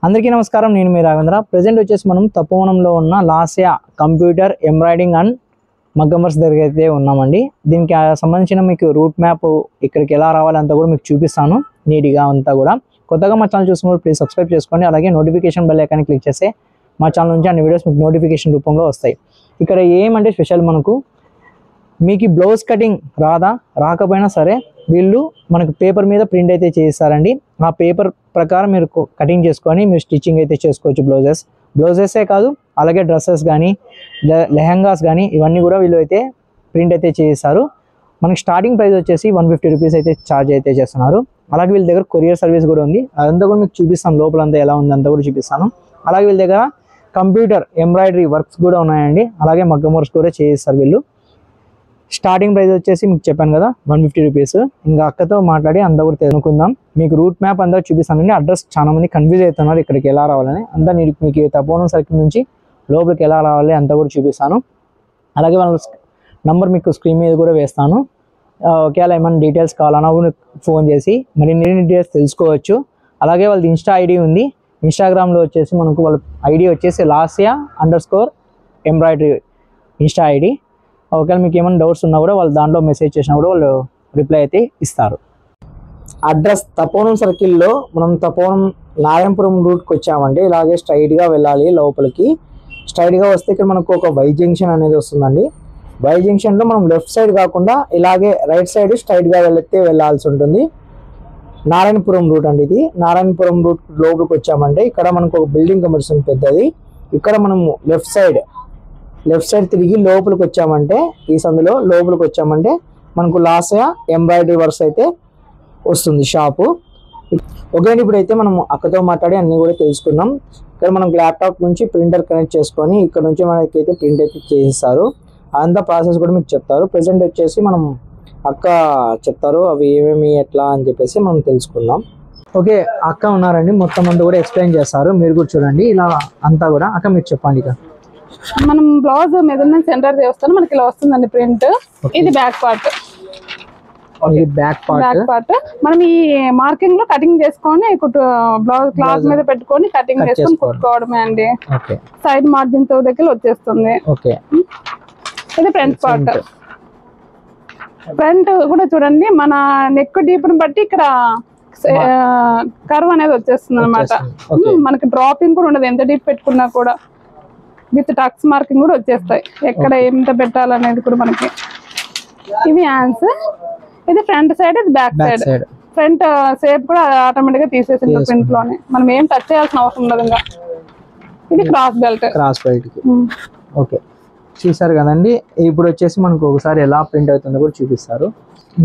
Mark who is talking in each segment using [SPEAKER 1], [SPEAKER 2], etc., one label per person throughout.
[SPEAKER 1] అందరికీ నమస్కారం. నేను మీ రాఘవేంద్ర. ప్రెజెంట్ వచ్చేసి మనం తపోవనంలో ఉన్న లాస్యా కంప్యూటర్ ఎంబ్రాయిడింగ్ అండ్ మగ్గం వర్క్స్ దగ్గర అయితే ఉన్నామండి. దీనికి సంబంధించిన మీకు రూట్ మ్యాప్ ఇక్కడికి ఎలా రావాలంతా కూడా మీకు చూపిస్తాను నీట్గా అంతా కూడా. కొత్తగా మా ఛానల్ చూసినప్పుడు ప్లీజ్ సబ్స్క్రైబ్ చేసుకోండి. అలాగే నోటిఫికేషన్ బెల్ ఐకాన్ క్లిక్ చేస్తే మా ఛానల్ నుంచి అన్ని వీడియోస్ మీకు నోటిఫికేషన్ రూపంలో వస్తాయి. ఇక్కడ ఏమంటే స్పెషల్ మీకు బ్లౌజ్ కటింగ్ రాకపోయినా సరే వీళ్ళు మనకు పేపర్ మీద ప్రింట్ అయితే చేయిస్తారండి. ఆ పేపర్ ప్రకారం మీరు కటింగ్ చేసుకొని మీరు స్టిచ్చింగ్ అయితే చేసుకోవచ్చు. బ్లౌజెసే కాదు, అలాగే డ్రెస్సెస్ కానీ లెహంగాస్ కానీ ఇవన్నీ కూడా వీళ్ళు అయితే ప్రింట్ అయితే చేయిస్తారు. మనకి స్టార్టింగ్ ప్రైస్ వచ్చేసి 150 రూపీస్ అయితే ఛార్జ్ అయితే చేస్తున్నారు. అలాగే వీళ్ళ దగ్గర కొరియర్ సర్వీస్ కూడా ఉంది. అదంతా కూడా మీకు చూపిస్తాను, లోపలంతా ఎలా ఉంది అంతా కూడా చూపిస్తాను. అలాగే వీళ్ళ దగ్గర కంప్యూటర్ ఎంబ్రాయిడరీ వర్క్స్ కూడా ఉన్నాయండి. అలాగే మగ్గం వర్క్స్ కూడా చేయిస్తారు వీళ్ళు. స్టార్టింగ్ ప్రైస్ వచ్చేసి మీకు చెప్పాను కదా 150 రూపీస్. ఇంకా అక్కతో మాట్లాడి అంతా కూడా తెలుసుకుందాం. మీకు రూట్ మ్యాప్ అంతా చూపిస్తానండి. అడ్రస్ చాలా మంది కన్ఫ్యూజ్ అవుతున్నారు ఇక్కడికి ఎలా రావాలని. అంతా మీకు తపోవనం సర్కిల్ నుంచి లోపలికి ఎలా రావాలి అంతా కూడా చూపిస్తాను. అలాగే వాళ్ళ నంబర్ మీకు స్క్రీన్ మీద కూడా వేస్తాను. ఒకవేళ ఏమైనా డీటెయిల్స్ కావాలన్నా కూడా ఫోన్ చేసి మరి డీటెయిల్స్ తెలుసుకోవచ్చు. అలాగే వాళ్ళది ఇన్స్టా ఐడి ఉంది. ఇన్స్టాగ్రామ్లో వచ్చేసి మనకు వాళ్ళ ఐడి వచ్చేసి lasya_embroidery ఇన్స్టా ఐడి. ఒకవేళ మీకు ఏమైనా డౌట్స్ ఉన్నా కూడా వాళ్ళు దాంట్లో మెసేజ్ చేసినా కూడా వాళ్ళు రిప్లై అయితే ఇస్తారు. అడ్రస్ తపోవనం సర్కిల్లో మనం తపోవనం నారాయణపురం రూట్కి వచ్చామండి. ఇలాగే స్ట్రైట్గా వెళ్ళాలి లోపలికి. స్ట్రైట్గా వస్తే ఇక్కడ మనకు ఒక వై జంక్షన్ అనేది వస్తుందండి. వై జంక్షన్లో మనం లెఫ్ట్ సైడ్ కాకుండా ఇలాగే రైట్ సైడ్ స్ట్రైట్గా వెళ్ళాల్సి ఉంటుంది. నారాయణపురం రూట్ అండి ఇది. నారాయణపురం రూట్ లోపలికి వచ్చామంటే ఇక్కడ మనకు ఒక బిల్డింగ్ కనిపిస్తుంది పెద్దది. ఇక్కడ మనము లెఫ్ట్ సైడ్ తిరిగి లోపలికి వచ్చామంటే ఈ సందులో లోపలికి వచ్చామంటే మనకు లాస్యా ఎంబ్రాయిడరీ వర్క్స్ అయితే వస్తుంది షాపు. ఓకే అండి, ఇప్పుడైతే మనం అక్కతో మాట్లాడి అన్నీ కూడా తెలుసుకుందాం. ఇక్కడ మనం ల్యాప్టాప్ నుంచి ప్రింటర్ కనెక్ట్ చేసుకొని ఇక్కడ నుంచి మనకైతే ప్రింట్ అయితే చేసిస్తారు. అంతా ప్రాసెస్ కూడా మీకు చెప్తారు. ప్రెజెంట్ వచ్చేసి మనం అక్క చెప్తారు అవి ఏమేమి ఎట్లా అని చెప్పేసి మనం తెలుసుకుందాం. ఓకే, అక్క ఉన్నారండి, మొత్తం అంతా కూడా ఎక్స్ప్లెయిన్ చేస్తారు. మీరు కూడా చూడండి ఇలా అంతా కూడా. అక్క మీరు చెప్పండి. ఇక
[SPEAKER 2] మనం బ్లౌజ్ మెజర్మెంట్ సెంటర్ చేస్తాను, మనకి ఇలా వస్తుందండి ప్రింట్. ఇది బ్యాక్ పార్ట్. బ్యాక్ పార్ట్ మనం ఈ మార్కింగ్ లో కటింగ్ చేసుకొని బ్లౌజ్ క్లాత్ మీద పెట్టుకొని కటింగ్ చేసుకొని కుట్టుకోవడమే అండి. సైడ్ మార్జిన్ తో దగ్గర వచ్చేస్తుంది. ఇది ఫ్రంట్ పార్ట్. ఫ్రంట్ కూడా చూడండి, మన నెక్ డీప్ ని బట్టి ఇక్కడ కర్వ్ అనేది వచ్చేస్తుంది అనమాట. మనకి డ్రాపింగ్ కూడా ఉండదు, ఎంత డీప్ పెట్టుకున్నా కూడా. విత్ టక్స్ మార్కింగ్ కూడా వచ్చేస్తాయి, ఎక్కడ ఎంత పెట్టాలనేది కూడా మనకి. ఇవి హ్యాండ్స్. ఇది ఫ్రంట్ సైడ్, ఇది బ్యాక్ సైడ్. ఫ్రంట్ షేప్ కూడా ఆటోమేటిక్ గా తీసేసింది ప్రింట్ లోనే, మనం ఏం టచ్ చేయాల్సిన అవసరం ఉండదు. ఇంకా ఇది క్రాస్ బెల్ట్.
[SPEAKER 1] ఓకే, చూసారు కదండి. ఇప్పుడు వచ్చేసి మనకు ఒకసారి ఎలా ప్రింట్ అవుతుందో కూడా చూపిస్తారు.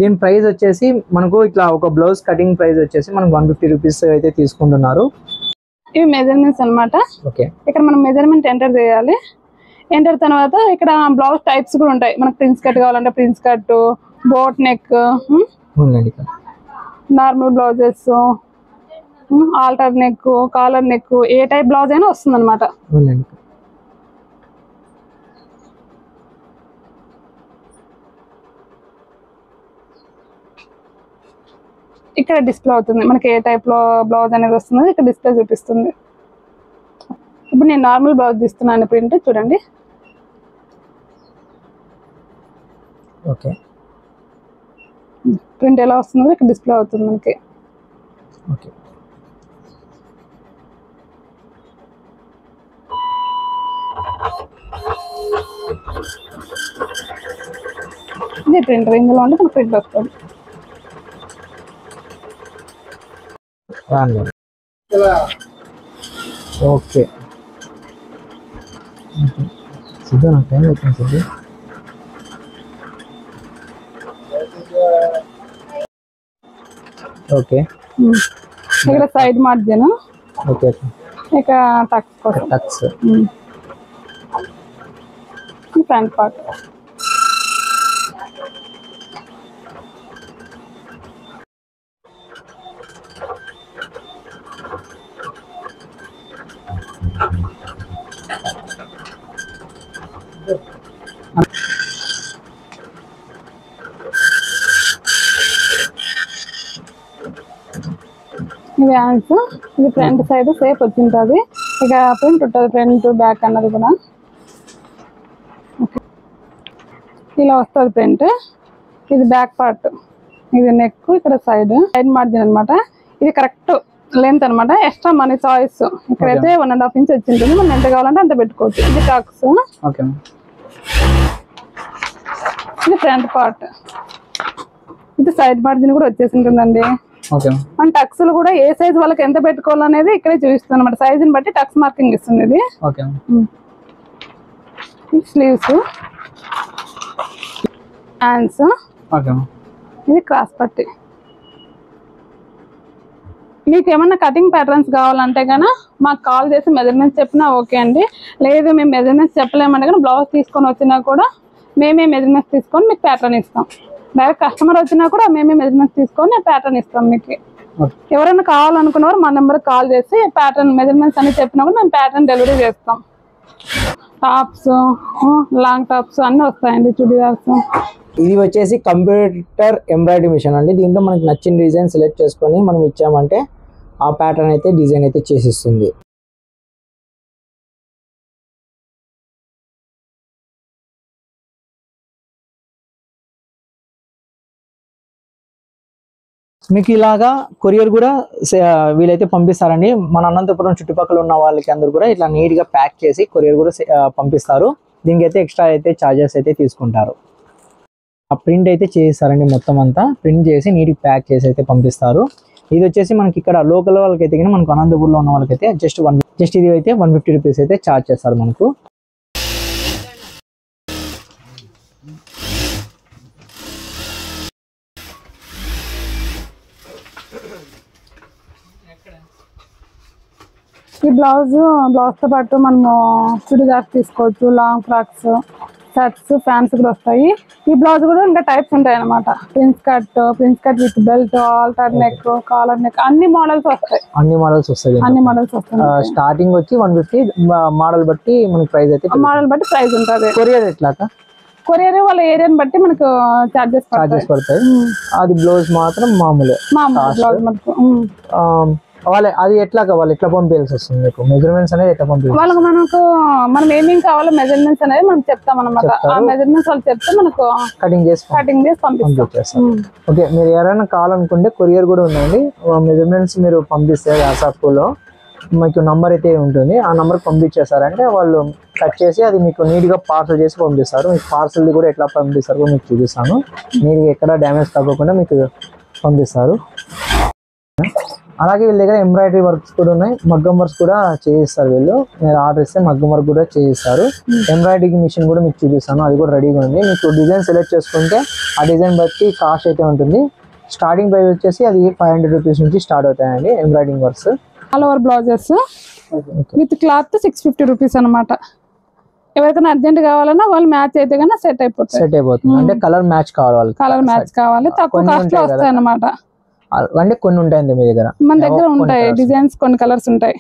[SPEAKER 1] దీని ప్రైస్ వచ్చేసి మనకు ఇట్లా ఒక బ్లౌజ్ కటింగ్ ప్రైస్ వచ్చేసి మనకు 150 రూపీస్ అయితే తీసుకుంటున్నారు.
[SPEAKER 2] ఇవి మెజర్మెంట్స్ అనమాట. ఇక్కడ మనం మెజర్మెంట్ ఎంటర్ చేయాలి. ఎంటర్ తర్వాత ఇక్కడ బ్లౌజ్ టైప్స్ కూడా ఉంటాయి. మనకు ప్రిన్స్ కట్ కావాలంటే prince cut, boat neck, normal blouses, halter neck, collar neck, ఏ టైప్ బ్లౌజ్ అయినా వస్తుంది అనమాట. ఇక్కడ డిస్ప్లే అవుతుంది మనకి ఏ టైప్ లో బ్లౌజ్ అనేది వస్తుంది. ఇక్కడ డిస్ప్లే చూపిస్తుంది. ఇప్పుడు నేను నార్మల్ బ్లౌజ్ తీస్తున్నాను ప్రింట్. చూడండి,
[SPEAKER 1] ఓకే,
[SPEAKER 2] ప్రింట్ ఎలా వస్తుందో ఇక్కడ డిస్ప్లే అవుతుంది మనకి.
[SPEAKER 1] ఓకే,
[SPEAKER 2] ఇది ప్రింటర్. ఇందులో ఉంటే మనకు ప్రింట్ వస్తుంది.
[SPEAKER 1] ఓకే, సిద్ధు నాకు టైం అవుతుంది సిద్ధు. ఓకే,
[SPEAKER 2] ఇక్కడ సైడ్ మార్జిన్.
[SPEAKER 1] ఓకే,
[SPEAKER 2] ఇక టక్స్ కోసం ఫ్రంట్ పార్ట్. ఇవి హ్యాండ్స్, ఇది ఫ్రంట్ సైడ్ సేఫ్ వచ్చింటుంది. ఇక ప్రింట్ ఉంటుంది ఫ్రంట్ బ్యాక్ అన్నది కూడా. ఇలా వస్తుంది ప్రింట్. ఇది బ్యాక్ పార్ట్, ఇది నెక్, ఇక్కడ సైడ్ మార్జిన్ అనమాట. ఇది కరెక్ట్ లెంత్ అనమాట. ఎక్స్ట్రా మన చాయిస్. ఇక్కడైతే 1.5 ఇంచ్ వచ్చింటుంది, మనం ఎంత కావాలంటే అంత పెట్టుకోవచ్చు. ఇది టక్స్, ఇది ఫ్రంట్ పార్ట్, ఇది సైడ్ మార్జిన్ కూడా వచ్చేసి ఉంటుందండి. మన టక్స్ కూడా ఏ సైజ్ వాళ్ళకి ఎంత పెట్టుకోవాలనేది ఇక్కడే చూపిస్తుంది అనమాట. సైజుని బట్టి టక్స్ మార్కింగ్ ఇస్తుంది. ఇది స్లీవ్స్, హ్యాండ్స్, ఇది క్రాస్ పట్టి. మీకు ఏమన్నా కటింగ్ ప్యాటర్న్స్ కావాలంటే కన్నా మాకు కాల్ చేసి మెజర్మెంట్స్ చెప్పినా ఓకే అండి. లేదు మేము మెజర్మెంట్స్ చెప్పలేమంటే కానీ బ్లౌజ్ తీసుకొని వచ్చినా కూడా మేమే మెజర్మెంట్స్ తీసుకొని మీకు ప్యాటర్న్ ఇస్తాం. డైరెక్ట్ కస్టమర్ వచ్చినా కూడా మేమే మెజర్మెంట్స్ తీసుకొని ప్యాటర్న్ ఇస్తాం మీకు. ఎవరైనా కావాలనుకున్నవారు మా నెంబర్కి కాల్ చేసి ప్యాటర్న్ మెజర్మెంట్స్ అని చెప్పినా కూడా మేము ప్యాటర్న్ డెలివరీ చేస్తాం. టాప్స్, లాంగ్ టాప్స్ అన్నీ వస్తాయండి, చుడిదార్స్.
[SPEAKER 1] ఇది వచ్చేసి కంప్యూటర్ ఎంబ్రాయిడరీ మిషన్ అండి. దీంట్లో మనకి నచ్చిన డిజైన్ సెలెక్ట్ చేసుకొని మనం ఇచ్చామంటే ఆ ప్యాటర్న్ అయితే డిజైన్ అయితే చేసిస్తుంది. మీకు ఇలాగా కొరియర్ కూడా వీలైతే పంపిస్తారండి. మన అనంతపురం చుట్టుపక్కల ఉన్న వాళ్ళకి అందరూ కూడా ఇట్లా నీట్గా ప్యాక్ చేసి కొరియర్ కూడా పంపిస్తారు. దీనికి అయితే ఎక్స్ట్రా అయితే ఛార్జెస్ అయితే తీసుకుంటారు. ఆ ప్రింట్ అయితే చేస్తారండి, మొత్తం అంతా ప్రింట్ చేసి నీట్గా ప్యాక్ చేసి అయితే పంపిస్తారు. ఇది వచ్చేసి మనకి ఇక్కడ లోకల్ వాళ్ళకైతే కానీ మనకు అనంతపురంలో ఉన్న వాళ్ళకైతే జస్ట్ ఇది అయితే 150 రూపీస్ అయితే ఛార్జ్ చేస్తారు మనకు.
[SPEAKER 2] ఈ బ్లౌజ్తో పాటు మనము చుడిదార్స్ తీసుకోవచ్చు, లాంగ్ ఫ్రాక్స్, షర్ట్స్, ఫ్యాన్స్ కూడా వస్తాయి. ఈ బ్లౌజ్ కూడా ఇంకా టైప్స్ ఉంటాయి అనమాట. Prince cut with belt, halter neck, collar neck, అన్ని మోడల్స్ వస్తాయి.
[SPEAKER 1] అన్ని మోడల్స్ వస్తాయి. స్టార్టింగ్ వచ్చి 150, మోడల్ బట్టి మనకి ప్రైస్ అయితే
[SPEAKER 2] ప్రైస్ ఉంటుంది.
[SPEAKER 1] కొరియర్ ఎట్లా?
[SPEAKER 2] కొరియర్ వాళ్ళ ఏరియాని బట్టి మనకు చార్జెస్
[SPEAKER 1] పడతాయి. అది బ్లౌజ్ మాత్రం మామూలు
[SPEAKER 2] బ్లౌజ్ మనకు
[SPEAKER 1] అది ఎట్లా పంపించాల్సి వస్తుంది? మీకు మెజర్మెంట్స్ అనేది ఎట్లా పంపించాలి?
[SPEAKER 2] వాళ్ళకి మనం ఏమేమి కావాలో మెజర్మెంట్స్ అనేది మనం చెప్తాం అనమాట. ఆ మెజర్మెంట్స్ వాళ్ళు చెప్తే మనకు కటింగ్ చేసి పంపిస్తాం.
[SPEAKER 1] ఓకే, మీరు ఎవరైనా కావాలనుకుంటే కొరియర్ కూడా ఉందండి. మెజర్మెంట్స్ మీరు పంపిస్తే వాట్సాప్ లో మీకు నంబర్ అయితే ఉంటుంది. ఆ నంబర్ పంపించేస్తారంటే వాళ్ళు కట్ చేసి అది మీకు నీట్గా పార్సల్ చేసి పంపిస్తారు. మీకు పార్సల్ కూడా ఎట్లా పంపిస్తారో మీకు చూపిస్తాను. నీట్గా ఎక్కడ డ్యామేజ్ కాకుండా మీకు పంపిస్తారు. అలాగే వీళ్ళ దగ్గర ఎంబ్రాయిడరీ వర్క్స్ కూడా ఉన్నాయి, మగ్గం వర్క్స్ కూడా చేయిస్తారు వీళ్ళు. మీరు ఆర్డర్ ఇస్తే మగ్గం వర్క్ కూడా చేయిస్తారు. ఎంబ్రాయిడరీ మిషన్ కూడా మీకు చూపిస్తాను, అది కూడా రెడీగా ఉంది. మీకు డిజైన్ సెలెక్ట్ చేసుకుంటే ఆ డిజైన్ బట్టి కాస్ట్ అయితే ఉంటుంది. స్టార్టింగ్ ప్రైస్ వచ్చేసి అది 500 రూపీస్ నుంచి స్టార్ట్ అవుతాయండి embroidering works.
[SPEAKER 2] All over blouses with cloth 650 rupees అనమాట. ఎవరికైనా అర్జెంట్ కావాలన్నా వాళ్ళు మ్యాచ్ అయితే కన్నా సెట్ అయిపోతుంది.
[SPEAKER 1] అంటే కలర్ మ్యాచ్ కావాలి,
[SPEAKER 2] తక్కువ కాస్ట్ లో వస్తాయి అన్నమాట.
[SPEAKER 1] అంటే కొన్ని ఉంటాయండి మీ దగ్గర?
[SPEAKER 2] మన దగ్గర ఉంటాయి డిజైన్స్, కొన్ని కలర్స్ ఉంటాయి.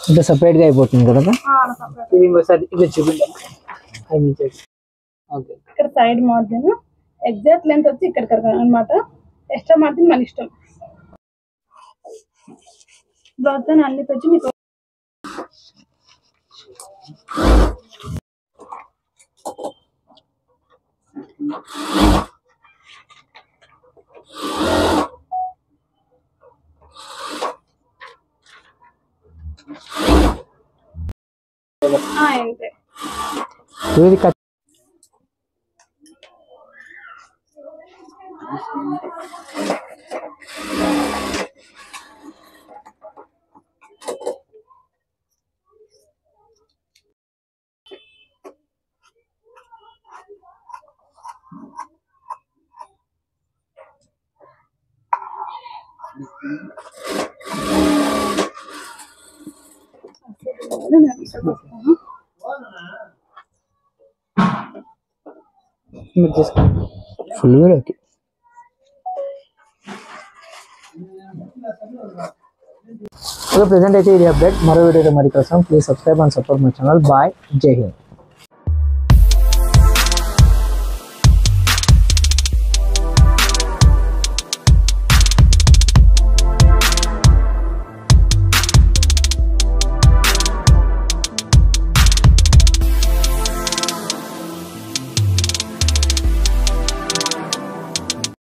[SPEAKER 1] అంటే సపరేట్ గా అయిపోతుంది కదా?
[SPEAKER 2] ఇక్కడ సైడ్ మార్జిన్ ఎగ్జాక్ట్ లెంత్ వచ్చి ఇక్కడ అనమాట. ఎక్స్ట్రా మార్జిన్ మన ఇష్టం. బ్లౌజ్ అన్ని వచ్చి మీకు
[SPEAKER 1] మీరు తీసుకోండి ఫుల్ వీడియోకి. ఓకే, ప్రెసెంట్ అయితే ఇది అప్డేట్. మరో వీడియో మరి కోసం please subscribe and support my channel. Bye, జై హింద్.